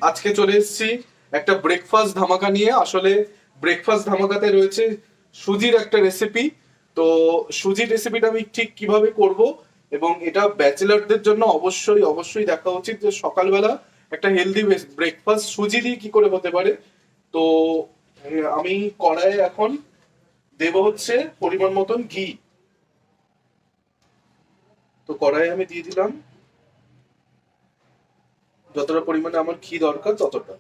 আজকে চলে এসেছি একটা ব্রেকফাস্ট ধামাকা নিয়ে। আসলে ব্রেকফাস্ট ধামাকাতে রয়েছে সুজির একটা রেসিপি। তো সুজির রেসিপিটা আমি ঠিক কিভাবে করব এবং এটা ব্যাচেলারদের জন্য অবশ্যই অবশ্যই দেখা উচিত যে সকালবেলা একটা হেলদি ব্রেকফাস্ট সুজি দিয়ে কি করে হতে পারে। তো আমি কড়াইয়ে এখন দেব হচ্ছে পরিমাণ মতন ঘি। তো কড়াইয়ে আমি দিয়ে দিলাম যতটা পরিমাণে আমার ঘি দরকার ততটা।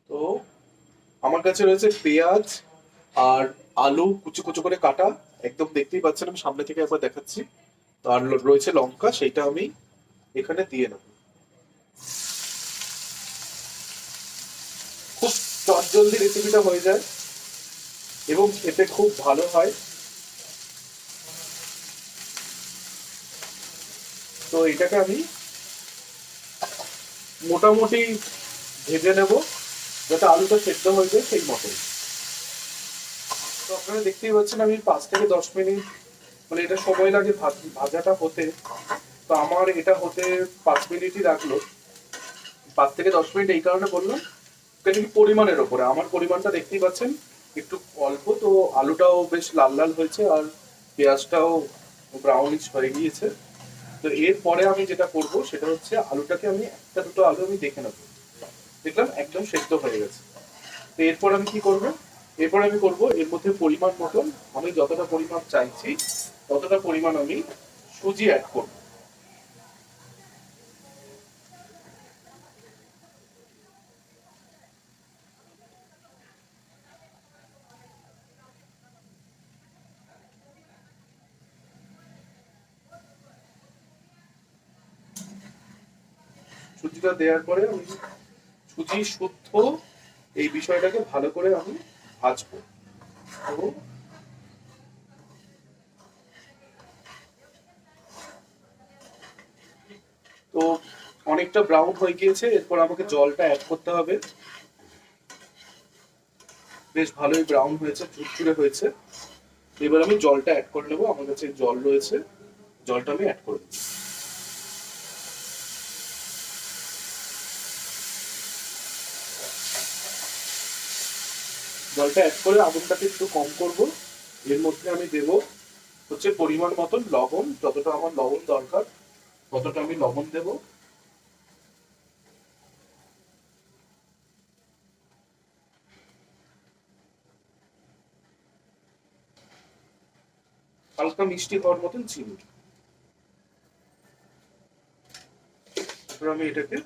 তো আমার কাছে রয়েছে পেঁয়াজ আর আলু কুচো কুচো করে কাটা, একদম দেখতেই পাচ্ছেন, আমি সামনে থেকে একবার দেখাচ্ছি। তো আর রয়েছে লঙ্কা, সেইটা আমি এখানে দিয়ে নেব। খুব চটজলদি রেসিপিটা হয়ে যায় এবং খেতে খুব ভালো হয়। তো এটাকে আমি মোটামুটি ভেজে নেব যাতে আলুটা সেদ্ধ হয়ে যায় সেই মতন। তো আপনারা দেখতেই পাচ্ছেন আমি 5 থেকে 10 মিনিট, মানে এটা সময় লাগে ভাজাটা হতে। তো আমার এটা হতে 5 মিনিটই লাগলো। 5 থেকে 10 মিনিট এই কারণে বললাম কারণ পরিমাণের ওপরে, আমার পরিমাণটা দেখতেই পাচ্ছেন একটু অল্প। তো আলুটাও বেশ লাল লাল হয়েছে আর পেঁয়াজটাও ব্রাউনিশ হয়ে গিয়েছে। তো এরপরে আমি যেটা করব সেটা হচ্ছে আলুটাকে আমি একটা দুটো আলু আমি দেখে নেবো, দেখলাম একদম সেদ্ধ হয়ে গেছে। তো এরপর আমি কি করব, এরপর আমি করব এর মধ্যে পরিমাণ মতন, আমি যতটা পরিমাণ চাইছি ততটা পরিমাণ আমি সুজি অ্যাড করব। সুজিটা দেওয়ার পরে আমি সুজি শুদ্ধ এই বিষয়টাকে ভালো করে আমি ভাজবো। তো তো অনেকটা ব্রাউন হয়ে গিয়েছে, এরপর আমাকে জলটা অ্যাড করতে হবে। বেশ ভালোই ব্রাউন হয়েছে, ঝুরঝুরে হয়েছে। এবার আমি জলটা অ্যাড করে নেবো, আমার কাছে জল রয়েছে, জলটা আমি অ্যাড করে দেবো। জলটা অ্যাড করে আগুনটাকে একটু কম করব। এর মধ্যে আমি দেব হচ্ছে পরিমাণ মতন লবণ, যতটা আমার লবণ দরকার ততটা আমি লবণ দেব। হালকা মিষ্টি হওয়ার মতন চিনি। তারপর আমি এটাকে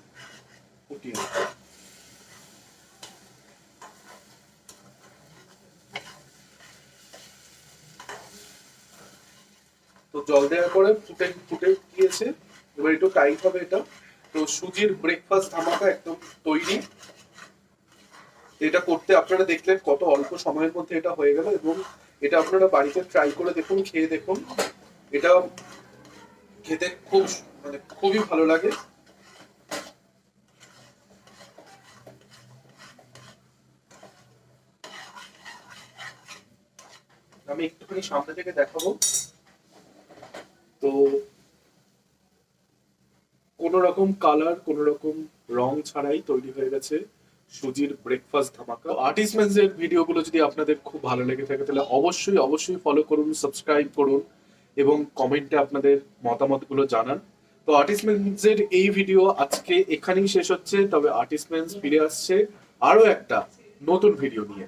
ফুটিয়ে নেব। তো জল দেওয়ার পরে ফুটে ফুটে গিয়েছে, এবার একটু টাইট হবে এটা। তো সুজির ব্রেকফাস্ট ধামাকা একদম তৈরি। এটা করতে আপনারা দেখলেন কত অল্প সময়ের মধ্যে এটা হয়ে গেল, এবং এটা আপনারা বাড়িতে ট্রাই করে দেখুন, খেয়ে দেখুন। এটা খেতে খুব মানে খুবই ভালো লাগে। আমি একটুখানি সামনে থেকে দেখাবো। তো কোন রকম কালার, কোন রকম রং ছাড়াই তৈরি হয়ে গেছে সুজির ব্রেকফাস্ট ধামাকা। আর্টিস্টম্যানস এর ভিডিওগুলো যদি আপনাদের খুব ভালো লেগে থাকে তাহলে অবশ্যই অবশ্যই ফলো করুন, সাবস্ক্রাইব করুন এবং কমেন্টে আপনাদের মতামতগুলো জানান। তো আর্টিস্টম্যানস এর এই ভিডিও আজকে এখানেই শেষ হচ্ছে, তবে আর্টিস্টম্যানস ফিরে আসছে আরো একটা নতুন ভিডিও নিয়ে।